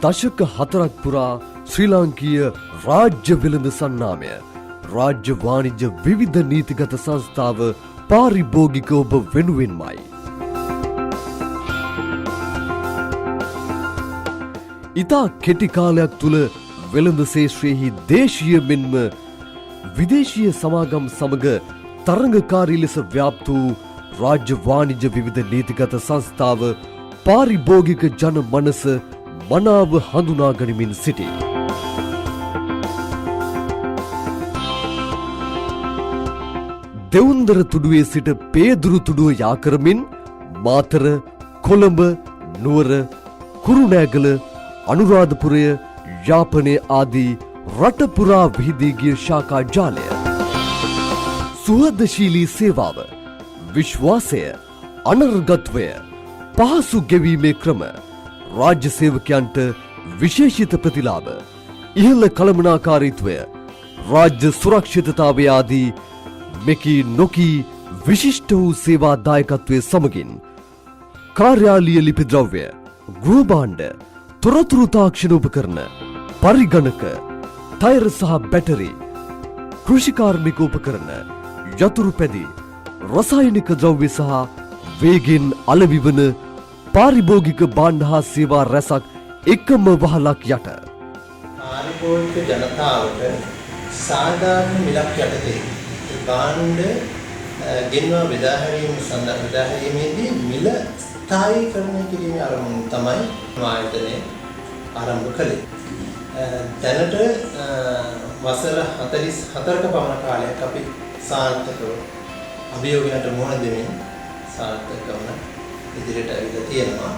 දශක 4ක් පුරා ශ්‍රී ලාංකීය රාජ්‍ය වෙළඳ සන්නාමය රාජ්‍ය වාණිජ්‍ය විවිධ නීතිගත සංස්ථාව පාරිභෝගික ඔබ වෙනුවෙන්මයි. ඉතා කෙටි කාලයක් තුළ වෙළඳ ශේෂ්ත්‍රයෙහි දේශීය මෙන්ම විදේශීය සමාගම් සමග තරඟකාරී ලෙස ව්‍යාප්ත වූ රාජ්‍ය වාණිජ්‍ය විවිධ නීතිගත සංස්ථාව පාරිභෝගික ජන මනස මනාව හඳුනා ගනිමින් සිටී. දෙවුන්දර තුඩුවේ සිට පේදුරු තුඩුව යා කරමින් මාතර, කොළඹ, නුවර, කුරුණෑගල, අනුරාධපුරය, යාපනය ආදී රට පුරා විහිදී ගිය ශාඛා ජාලය. සුහදශීලී සේවාව, විශ්වාසය, අනර්ගත්වය, පහසු ගෙවීමේ ක්‍රම, රාජ්‍ය සේවකයන්ට විශේෂිත ප්‍රතිලාභ, ඉහළ කළමනාකාරීත්වය, රාජ්‍ය සුරක්ෂිතතාවය ආදී මෙකී නොකී විශිෂ්ට වූ සේවා දායකත්වය සමගින් කාර්යාලීය ලිපිද්‍රව්‍ය, ගෘහභාණ්ඩ, තොරතුරු තාක්ෂණ උපකරණ, පරිගණක, ටයර් සහ බැටරි, කෘෂිකාර්මික උපකරණ, යතුරු පැදි, රසායනික ද්‍රව්‍ය සහ වේගෙන් අලෙවිවන පාරිභෝගික භාණ්ඩ හා සේවා රැසක් එකම වහලක් යට. පාරිභෝගික ජනතාවට සාධාරණ මිලක් යටතේ භාණ්ඩ ගෙන්වා බෙදාහැරීමේදී මිල ස්ථායීකරණය කිරීමේ අරමුණ තමයි ආයතනය ආරම්භ කළේ. දැනට වසර 44ක පමණ කාලයක් අපි සාර්ථකව අභියෝගයන්ට මුහුණ දෙමින් සාර්ථකව ඉදිරියට ඇවිල්ලා තියෙනවා.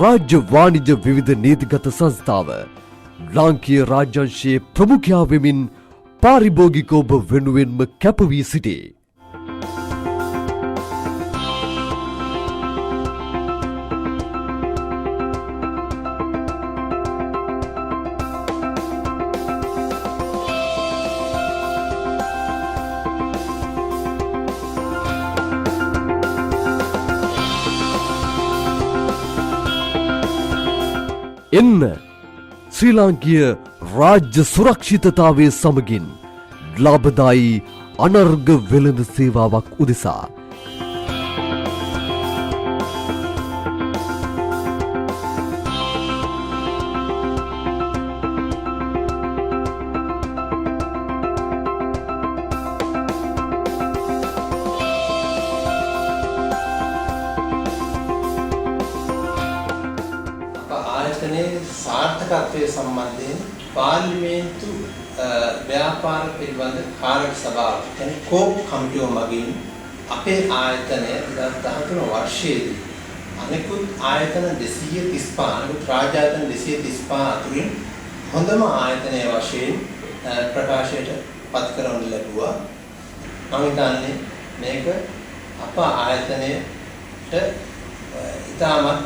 රාජ්‍ය වාණිජ්‍ය විවිධ නීතිගත සංස්ථාව ලාංකීය රාජ්‍යංශයේ ප්‍රමුඛයා වෙමින් පාරිභෝගික ඔබ වෙනුවෙන්ම කැප වී සිටී. එන්න ශ්‍රී ලාංකීය රාජ්‍ය සුරක්ෂිතතාවයේ සමගින් ලාභදායී අනර්ඝ වෙළඳ සේවාවක් උදෙසා සාර්ථකත්වයේ සම්බන්ධයෙන් පාර්ලිමේන්තු ව්‍යාපාර පිළිබඳ කාර්ය සභාව කියන්නේ කෝප් කමිටුව මගින් අපේ ආයතනය 2013 වර්ෂයේදී අනෙකුත් ආයතන 235 අනෙකුත් රාජ්‍ය ආයතන 235 අතරින් හොඳම ආයතනය වශයෙන් ප්‍රකාශයට පත් කරවන්න ලැබුවා. මම හිතන්නේ මේක අප ආයතනයට ඉතාමත්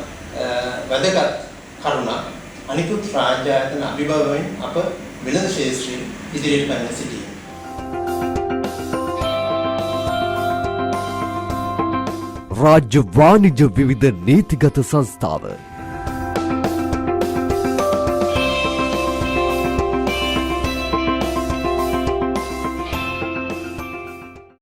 වැදගත් කරුණක්. අනිකුත් රාජ්‍ය ආයතන අභිබවයෙන් අප වෙළඳ ශේෂ්ත්‍රයේ ඉදිරියට පැමිණ සිටියි. රාජ්‍ය වාණිජ්‍ය විවිධ නීතිගත සංස්ථාව